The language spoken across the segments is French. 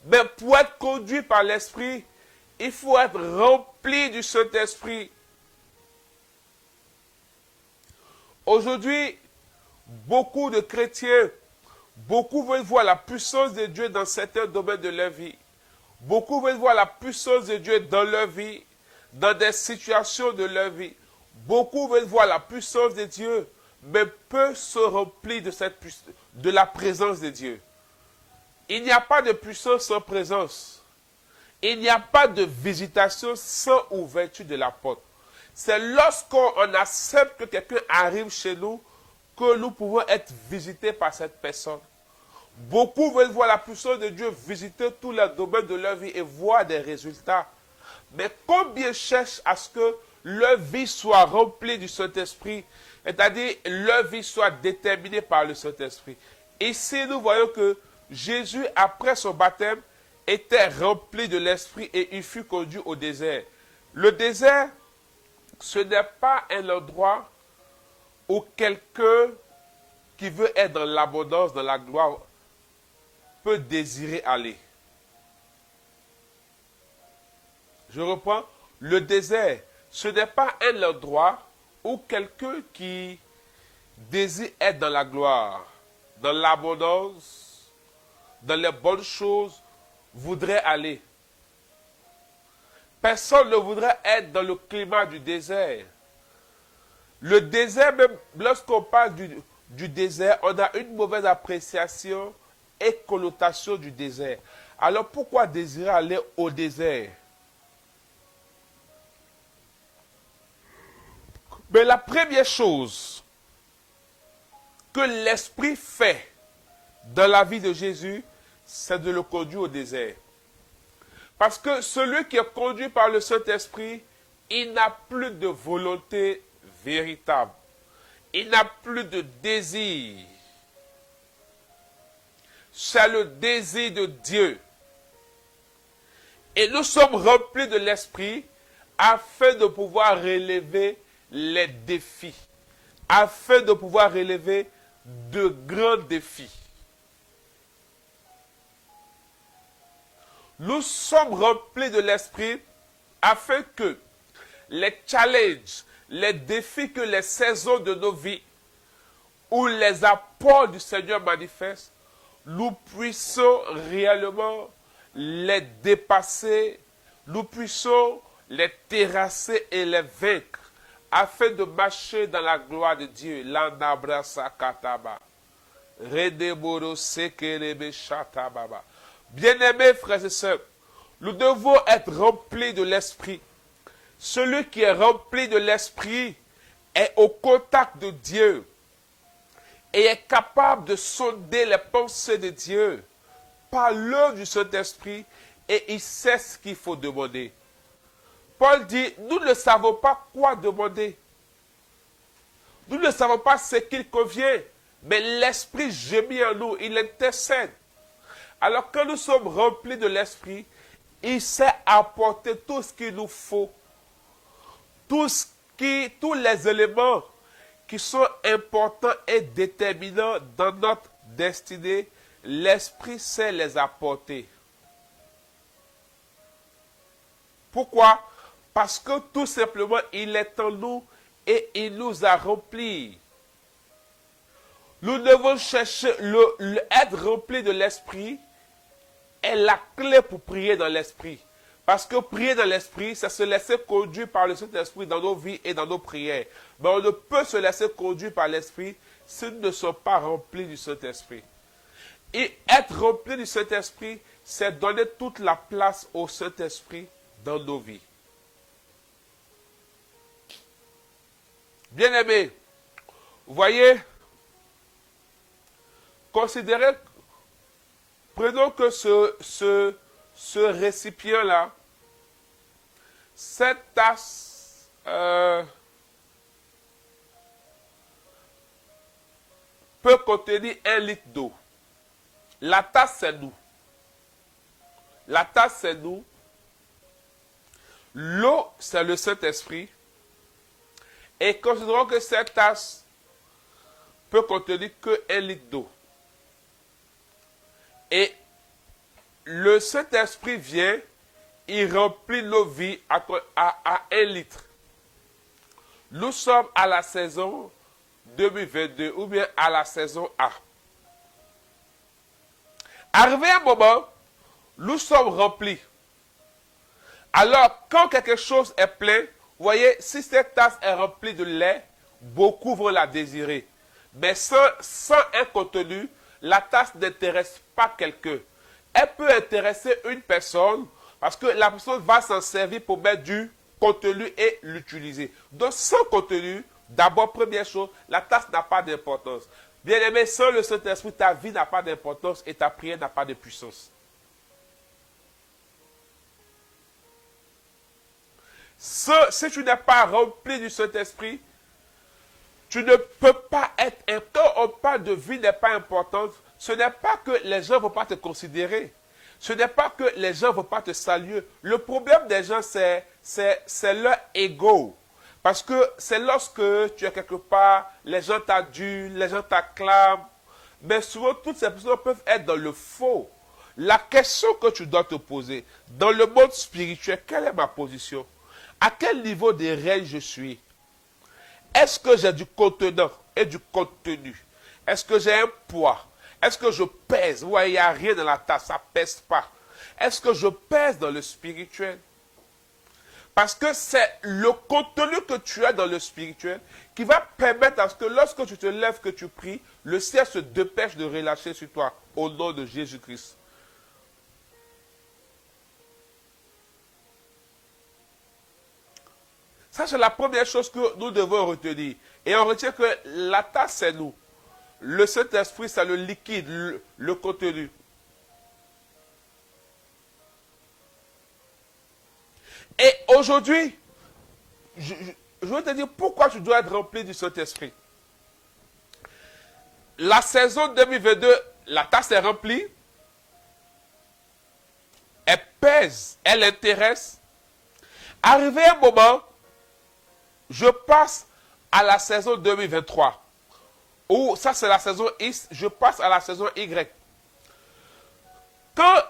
Mais pour être conduit par l'Esprit, il faut être rempli du Saint-Esprit. Aujourd'hui, beaucoup de chrétiens, beaucoup veulent voir la puissance de Dieu dans certains domaines de leur vie. Beaucoup veulent voir la puissance de Dieu dans leur vie, dans des situations de leur vie. Beaucoup veulent voir la puissance de Dieu, mais peu se remplissent de la présence de Dieu. Il n'y a pas de puissance sans présence. Il n'y a pas de visitation sans ouverture de la porte. C'est lorsqu'on accepte que quelqu'un arrive chez nous que nous pouvons être visités par cette personne. Beaucoup veulent voir la puissance de Dieu visiter tous les domaines de leur vie et voir des résultats. Mais combien cherchent à ce que leur vie soit remplie du Saint-Esprit, c'est-à-dire leur vie soit déterminée par le Saint-Esprit. Ici, nous voyons que Jésus, après son baptême, était rempli de l'Esprit et il fut conduit au désert. Le désert, ce n'est pas un endroit où quelqu'un qui veut être dans l'abondance, dans la gloire, peut désirer aller. Je reprends. Le désert, ce n'est pas un endroit où quelqu'un qui désire être dans la gloire, dans l'abondance, dans les bonnes choses, voudrait aller. Personne ne voudrait être dans le climat du désert. Le désert, même lorsqu'on parle du désert, on a une mauvaise appréciation et connotation du désert. Alors pourquoi désirer aller au désert? Mais la première chose que l'Esprit fait dans la vie de Jésus, c'est de le conduire au désert. Parce que celui qui est conduit par le Saint-Esprit, il n'a plus de volonté véritable. Il n'a plus de désir. C'est le désir de Dieu. Et nous sommes remplis de l'Esprit afin de pouvoir relever les défis, afin de pouvoir relever de grands défis. Nous sommes remplis de l'Esprit afin que les challenges, les défis que les saisons de nos vies ou les apports du Seigneur manifestent, nous puissions réellement les dépasser, nous puissions les terrasser et les vaincre afin de marcher dans la gloire de Dieu. Bien-aimés frères et sœurs, nous devons être remplis de l'Esprit. Celui qui est rempli de l'Esprit est au contact de Dieu et est capable de sonder les pensées de Dieu par l'œuvre du Saint-Esprit et il sait ce qu'il faut demander. Paul dit, nous ne savons pas quoi demander. Nous ne savons pas ce qu'il convient, mais l'Esprit gémit en nous, il intercède. Alors quand nous sommes remplis de l'Esprit, il sait apporter tout ce qu'il nous faut. Tous les éléments qui sont importants et déterminants dans notre destinée, l'Esprit sait les apporter. Pourquoi? Parce que tout simplement, il est en nous et il nous a remplis. Nous devons chercher être remplis de l'Esprit est la clé pour prier dans l'Esprit. Parce que prier dans l'Esprit, c'est se laisser conduire par le Saint-Esprit dans nos vies et dans nos prières. Mais on ne peut se laisser conduire par l'Esprit si nous ne sommes pas remplis du Saint-Esprit. Et être rempli du Saint-Esprit, c'est donner toute la place au Saint-Esprit dans nos vies. Bien-aimés, vous voyez, considérez, prenons que ce récipient-là, cette tasse peut contenir 1 litre d'eau. La tasse, c'est nous. La tasse, c'est nous. L'eau, c'est le Saint-Esprit. Et considérons que cette tasse peut contenir que 1 litre d'eau. Et le Saint-Esprit vient, il remplit nos vies à 1 litre. Nous sommes à la saison 2022 ou bien à la saison A. Arrivé un moment, nous sommes remplis. Alors, quand quelque chose est plein, vous voyez, si cette tasse est remplie de lait, beaucoup vont la désirer. Mais sans un contenu, la tasse n'intéresse pas quelqu'un. Elle peut intéresser une personne parce que la personne va s'en servir pour mettre du contenu et l'utiliser. Donc, sans contenu, d'abord, première chose, la tasse n'a pas d'importance. Bien aimé, sans le Saint-Esprit, ta vie n'a pas d'importance et ta prière n'a pas de puissance. Si tu n'es pas rempli du Saint-Esprit, tu ne peux pas être. Quand on parle de vie n'est pas importante, ce n'est pas que les gens ne vont pas te considérer. Ce n'est pas que les gens ne vont pas te saluer. Le problème des gens, c'est leur ego. Parce que c'est lorsque tu es quelque part, les gens t'adulent, les gens t'acclament. Mais souvent, toutes ces personnes peuvent être dans le faux. La question que tu dois te poser, dans le monde spirituel, quelle est ma position? À quel niveau de réel je suis? Est-ce que j'ai du contenant et du contenu? Est-ce que j'ai un poids? Est-ce que je pèse? Vous voyez, il n'y a rien dans la tasse, ça ne pèse pas. Est-ce que je pèse dans le spirituel? Parce que c'est le contenu que tu as dans le spirituel qui va permettre à ce que lorsque tu te lèves, que tu pries, le ciel se dépêche de relâcher sur toi au nom de Jésus-Christ. Ça, c'est la première chose que nous devons retenir. Et on retient que la tasse, c'est nous. Le Saint-Esprit, c'est le liquide, le contenu. Et aujourd'hui, je vais te dire pourquoi tu dois être rempli du Saint-Esprit. La saison 2022, la tasse est remplie. Elle pèse, elle intéresse. Arrivé un moment, je passe à la saison 2023. Ou ça, c'est la saison X, je passe à la saison Y. Quand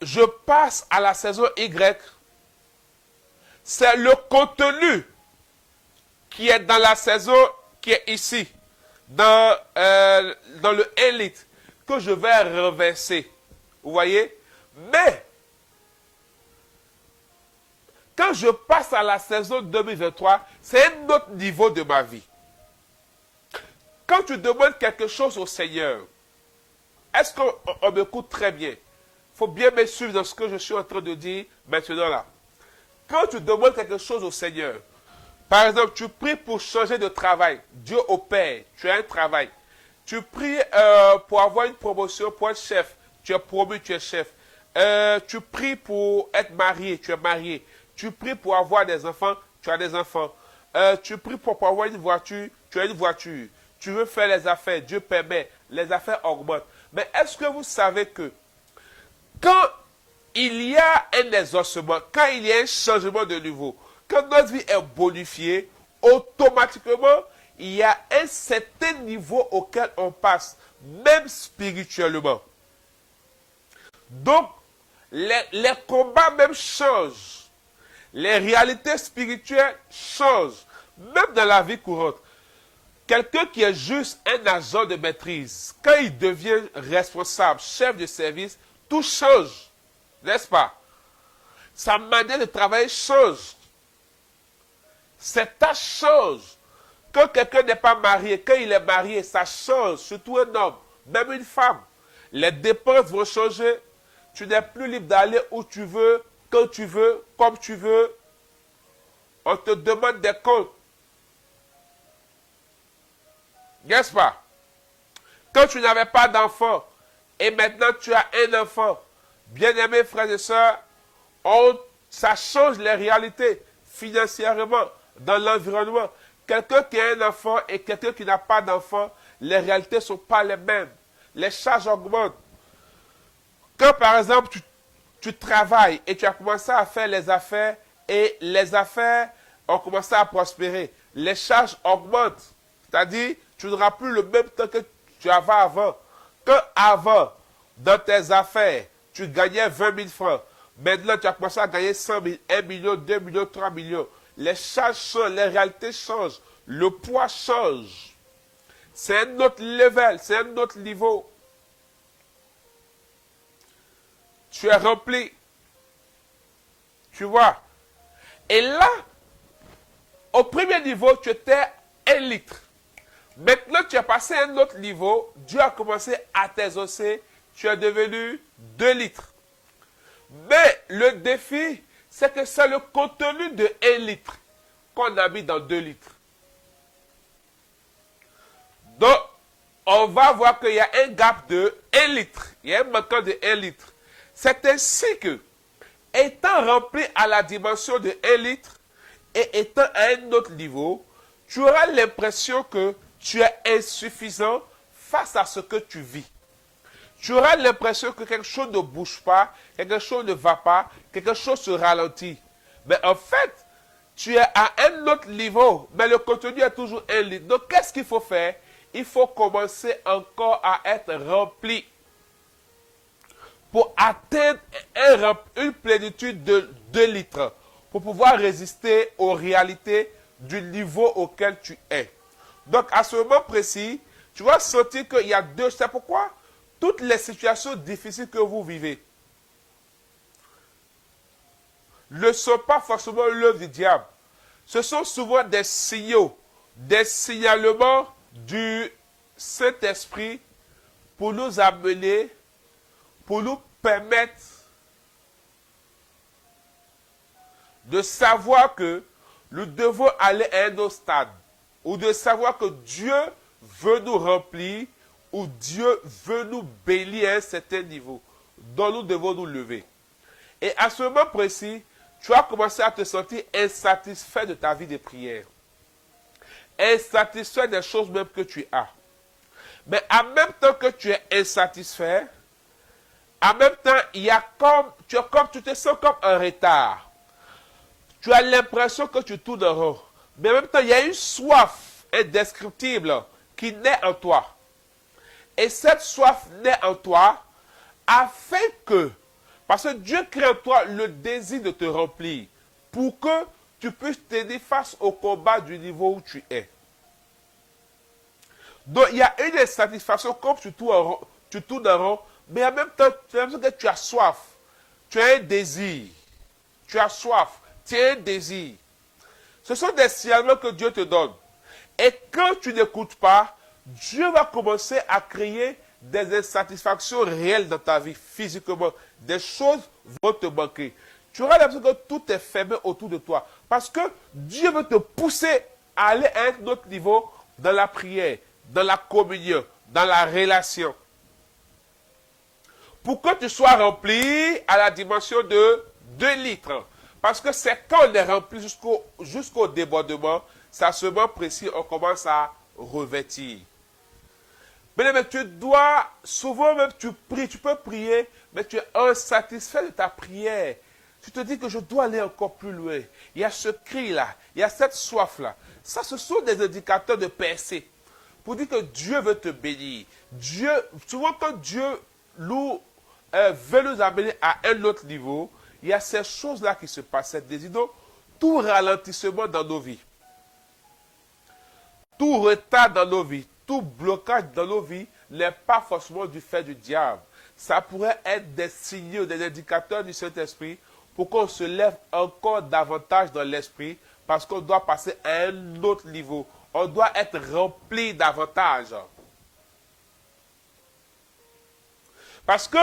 je passe à la saison Y, c'est le contenu qui est dans la saison qui est ici, dans le 1 litre, que je vais renverser. Vous voyez? Mais, quand je passe à la saison 2023, c'est un autre niveau de ma vie. Quand tu demandes quelque chose au Seigneur, est-ce qu'on m'écoute très bien? Il faut bien me suivre dans ce que je suis en train de dire maintenant là. Quand tu demandes quelque chose au Seigneur, par exemple, tu pries pour changer de travail, Dieu opère, tu as un travail. Tu pries pour avoir une promotion, pour être chef, tu es promu, tu es chef. Tu pries pour être marié, tu es marié. Tu pries pour avoir des enfants, tu as des enfants. Tu pries pour avoir une voiture, tu as une voiture. Tu veux faire les affaires, Dieu permet, les affaires augmentent. Mais est-ce que vous savez que quand il y a un exaucement, quand il y a un changement de niveau, quand notre vie est bonifiée, automatiquement, il y a un certain niveau auquel on passe, même spirituellement. Donc, les combats même changent. Les réalités spirituelles changent, même dans la vie courante. Quelqu'un qui est juste un agent de maîtrise, quand il devient responsable, chef de service, tout change, n'est-ce pas? Sa manière de travailler change. Ses tâches changent. Quand quelqu'un n'est pas marié, quand il est marié, ça change, surtout un homme, même une femme. Les dépenses vont changer. Tu n'es plus libre d'aller où tu veux, quand tu veux, comme tu veux. On te demande des comptes. N'est-ce pas? Quand tu n'avais pas d'enfant et maintenant tu as un enfant, bien-aimés frères et sœurs, ça change les réalités financièrement dans l'environnement. Quelqu'un qui a un enfant et quelqu'un qui n'a pas d'enfant, les réalités ne sont pas les mêmes. Les charges augmentent. Quand par exemple tu travailles et tu as commencé à faire les affaires et les affaires ont commencé à prospérer, les charges augmentent. C'est-à-dire, tu n'auras plus le même temps que tu avais avant. Quand avant, dans tes affaires, tu gagnais 20 000 francs. Maintenant, tu as commencé à gagner 100 000, 1 million, 2 millions, 3 millions. Les charges changent, les réalités changent, le poids change. C'est un autre level, c'est un autre niveau. Tu es rempli. Tu vois. Et là, au premier niveau, tu étais 1 litre. Maintenant, tu es passé à un autre niveau. Dieu a commencé à t'exaucer. Tu es devenu 2 litres. Mais le défi, c'est que c'est le contenu de 1 litre qu'on a mis dans 2 litres. Donc, on va voir qu'il y a un gap de 1 litre. Il y a un manquant de 1 litre. C'est ainsi que, étant rempli à la dimension de 1 litre et étant à un autre niveau, tu auras l'impression que tu es insuffisant face à ce que tu vis. Tu auras l'impression que quelque chose ne bouge pas, quelque chose ne va pas, quelque chose se ralentit. Mais en fait, tu es à un autre niveau, mais le contenu est toujours 1 litre. Donc, qu'est-ce qu'il faut faire? Il faut commencer encore à être rempli pour atteindre une plénitude de 2 litres, pour pouvoir résister aux réalités du niveau auquel tu es. Donc, à ce moment précis, tu vas sentir qu'il y a deux. C'est pourquoi toutes les situations difficiles que vous vivez ne sont pas forcément l'œuvre du diable. Ce sont souvent des signaux, des signalements du Saint-Esprit pour nous amener, pour nous permettre de savoir que nous devons aller à un autre stade, ou de savoir que Dieu veut nous remplir, ou Dieu veut nous bénir à un certain niveau, dont nous devons nous lever. Et à ce moment précis, tu vas commencer à te sentir insatisfait de ta vie de prière, insatisfait des choses même que tu as. Mais en même temps que tu es insatisfait, en même temps, tu te sens comme un retard. Tu as l'impression que tu tournes en rond. Mais en même temps, il y a une soif indescriptible qui naît en toi. Et cette soif naît en toi afin que, parce que Dieu crée en toi le désir de te remplir, pour que tu puisses t'aider face au combat du niveau où tu es. Donc, il y a une insatisfaction comme tu tournes en rond, mais en même temps, tu as l'impression que tu as soif. Tu as un désir. Tu as soif. Tu as un désir. Ce sont des signalements que Dieu te donne. Et quand tu n'écoutes pas, Dieu va commencer à créer des insatisfactions réelles dans ta vie, physiquement. Des choses vont te manquer. Tu auras l'impression que tout est fermé autour de toi. Parce que Dieu veut te pousser à aller à un autre niveau dans la prière, dans la communion, dans la relation. Pour que tu sois rempli à la dimension de 2 litres. Parce que c'est quand on est rempli jusqu'au débordement, c'est à ce moment précis on commence à revêtir. Mais tu dois, souvent même tu pries, tu peux prier, mais tu es insatisfait de ta prière. Tu te dis que je dois aller encore plus loin. Il y a ce cri-là, il y a cette soif-là. Ça, ce sont des indicateurs de percée. Pour dire que Dieu veut te bénir. Souvent quand Dieu veut nous amener à un autre niveau, il y a ces choses-là qui se passent, cette désir. Donc, tout ralentissement dans nos vies, tout retard dans nos vies, tout blocage dans nos vies n'est pas forcément du fait du diable. Ça pourrait être des signaux, des indicateurs du Saint-Esprit pour qu'on se lève encore davantage dans l'esprit parce qu'on doit passer à un autre niveau. On doit être rempli davantage. Parce que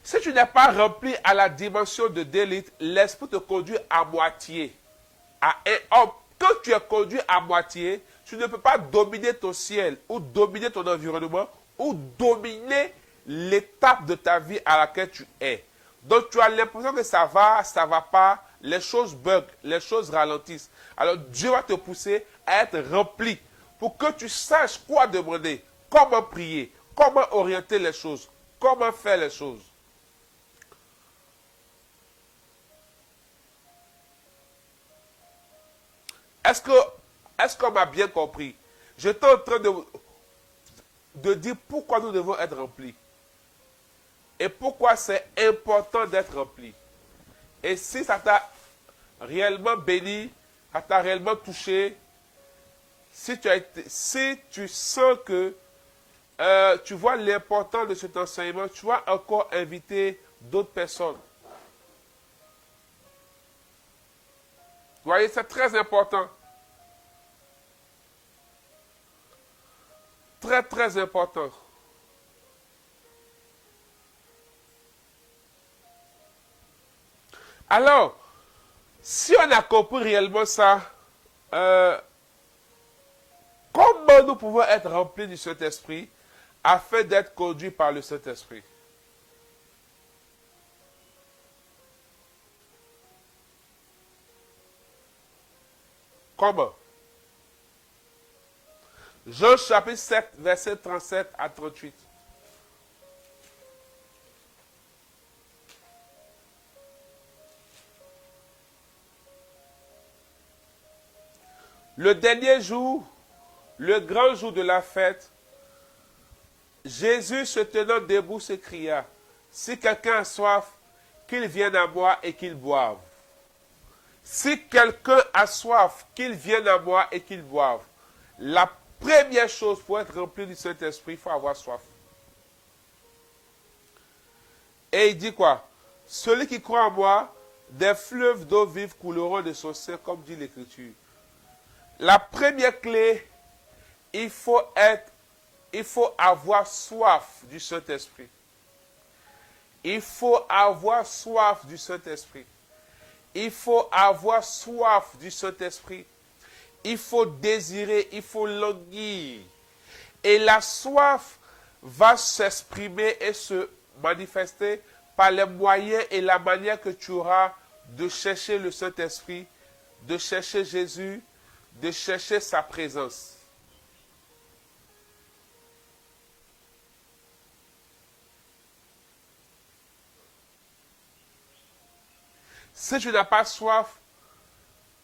si tu n'es pas rempli à la dimension de 2 litres, l'esprit te conduit à moitié. Quand tu es conduit à moitié, tu ne peux pas dominer ton ciel ou dominer ton environnement ou dominer l'étape de ta vie à laquelle tu es. Donc tu as l'impression que ça va pas, les choses bug, les choses ralentissent. Alors Dieu va te pousser à être rempli pour que tu saches quoi demander, comment prier, comment orienter les choses, comment faire les choses. Est-ce qu'on m'a bien compris? J'étais en train de dire pourquoi nous devons être remplis. et pourquoi c'est important d'être rempli. Et si ça t'a réellement béni, ça t'a réellement touché, si tu sens que tu vois l'importance de cet enseignement, tu vas encore inviter d'autres personnes. Vous voyez, c'est très important. Très, très important. Alors, si on a compris réellement ça, comment nous pouvons être remplis du Saint-Esprit afin d'être conduits par le Saint-Esprit? Comment? Jean chapitre 7, verset 37 à 38. Le dernier jour, le grand jour de la fête, Jésus se tenant debout s'écria, si quelqu'un a soif, qu'il vienne à moi et qu'il boive. Si quelqu'un a soif, qu'il vienne à moi et qu'il boive. La première chose pour être rempli du Saint-Esprit, il faut avoir soif. Et il dit quoi? Celui qui croit en moi, des fleuves d'eau vive couleront de son sein, comme dit l'Écriture. La première clé, il faut avoir soif du Saint-Esprit. Il faut avoir soif du Saint-Esprit. Il faut avoir soif du Saint-Esprit. Il faut désirer, il faut languir. Et la soif va s'exprimer et se manifester par les moyens et la manière que tu auras de chercher le Saint-Esprit, de chercher Jésus, de chercher sa présence. Si tu n'as pas soif,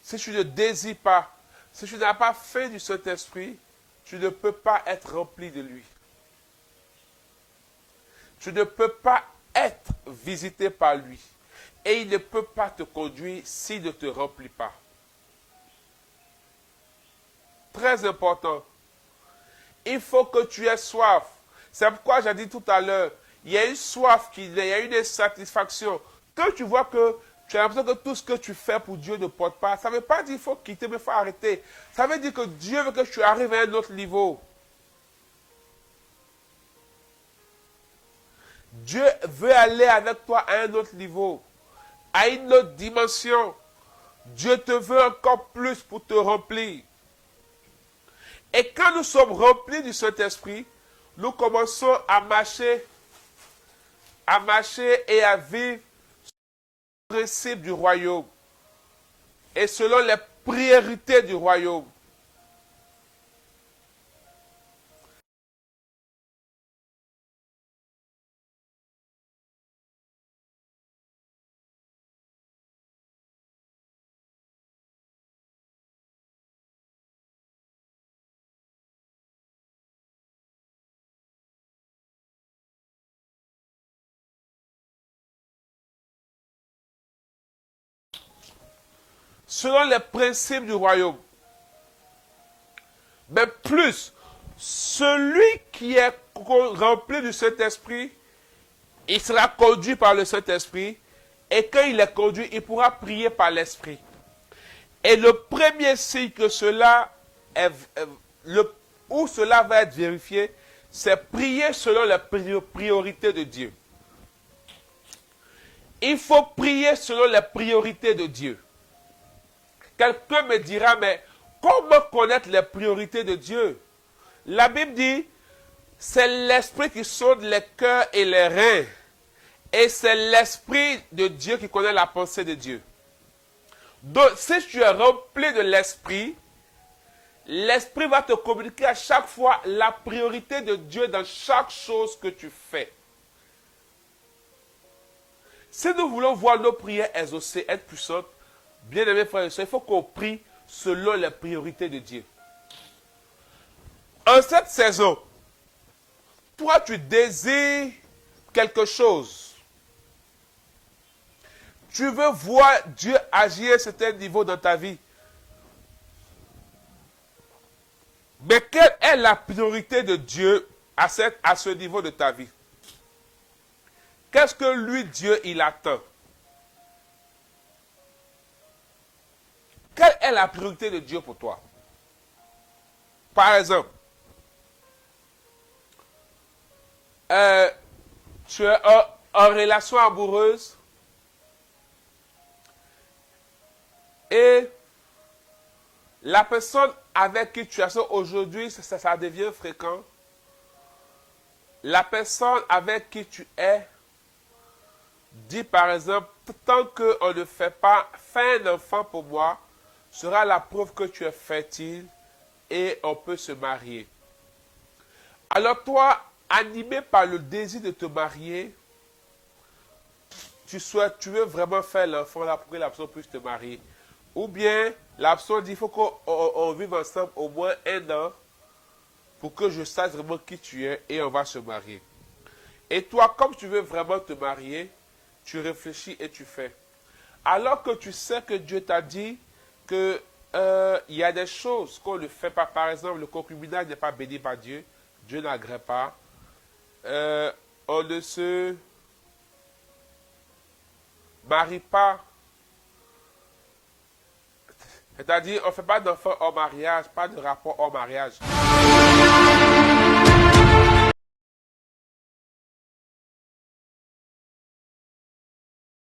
si tu ne désires pas, si tu n'as pas faim du Saint-Esprit, tu ne peux pas être rempli de lui. Tu ne peux pas être visité par lui. Et il ne peut pas te conduire s'il ne te remplit pas. Très important. Il faut que tu aies soif. C'est pourquoi j'ai dit tout à l'heure, il y a une soif, il y a une insatisfaction. Quand tu vois que tu as l'impression que tout ce que tu fais pour Dieu ne porte pas, ça ne veut pas dire qu'il faut quitter, mais il faut arrêter. Ça veut dire que Dieu veut que tu arrives à un autre niveau. Dieu veut aller avec toi à un autre niveau, à une autre dimension. Dieu te veut encore plus pour te remplir. Et quand nous sommes remplis du Saint-Esprit, nous commençons à marcher et à vivre selon les principes du royaume et selon les priorités du royaume. Selon les principes du royaume. Mais plus, celui qui est rempli du Saint-Esprit, il sera conduit par le Saint-Esprit. Et quand il est conduit, il pourra prier par l'Esprit. Et le premier signe que où cela va être vérifié, c'est prier selon les priorités de Dieu. Il faut prier selon les priorités de Dieu. Quelqu'un me dira, mais comment connaître les priorités de Dieu? La Bible dit, c'est l'Esprit qui sonde les cœurs et les reins. Et c'est l'Esprit de Dieu qui connaît la pensée de Dieu. Donc, si tu es rempli de l'Esprit, l'Esprit va te communiquer à chaque fois la priorité de Dieu dans chaque chose que tu fais. Si nous voulons voir nos prières exaucées, être puissantes, bien-aimés frères et sœurs, il faut qu'on prie selon les priorités de Dieu. En cette saison, toi tu désires quelque chose. Tu veux voir Dieu agir à un certain niveau dans ta vie. Mais quelle est la priorité de Dieu à ce niveau de ta vie? Qu'est-ce que lui, Dieu, il attend? Quelle est la priorité de Dieu pour toi? Par exemple, tu es en relation amoureuse et la personne avec qui tu es aujourd'hui, ça devient fréquent. La personne avec qui tu es dit par exemple, tant qu'on ne fait pas, fais un enfant pour moi, sera la preuve que tu es fertile et on peut se marier. Alors toi, animé par le désir de te marier, tu veux vraiment faire l'enfant là pour que la personne puisse te marier. Ou bien, la personne dit, il faut qu'on vive ensemble au moins 1 an pour que je sache vraiment qui tu es et on va se marier. Et toi, comme tu veux vraiment te marier, tu réfléchis et tu fais. Alors que tu sais que Dieu t'a dit que y a des choses qu'on ne fait pas. Par exemple, le concubinage n'est pas béni par Dieu. Dieu n'agrée pas. On ne se marie pas. C'est-à-dire, on ne fait pas d'enfants hors mariage, pas de rapport hors mariage.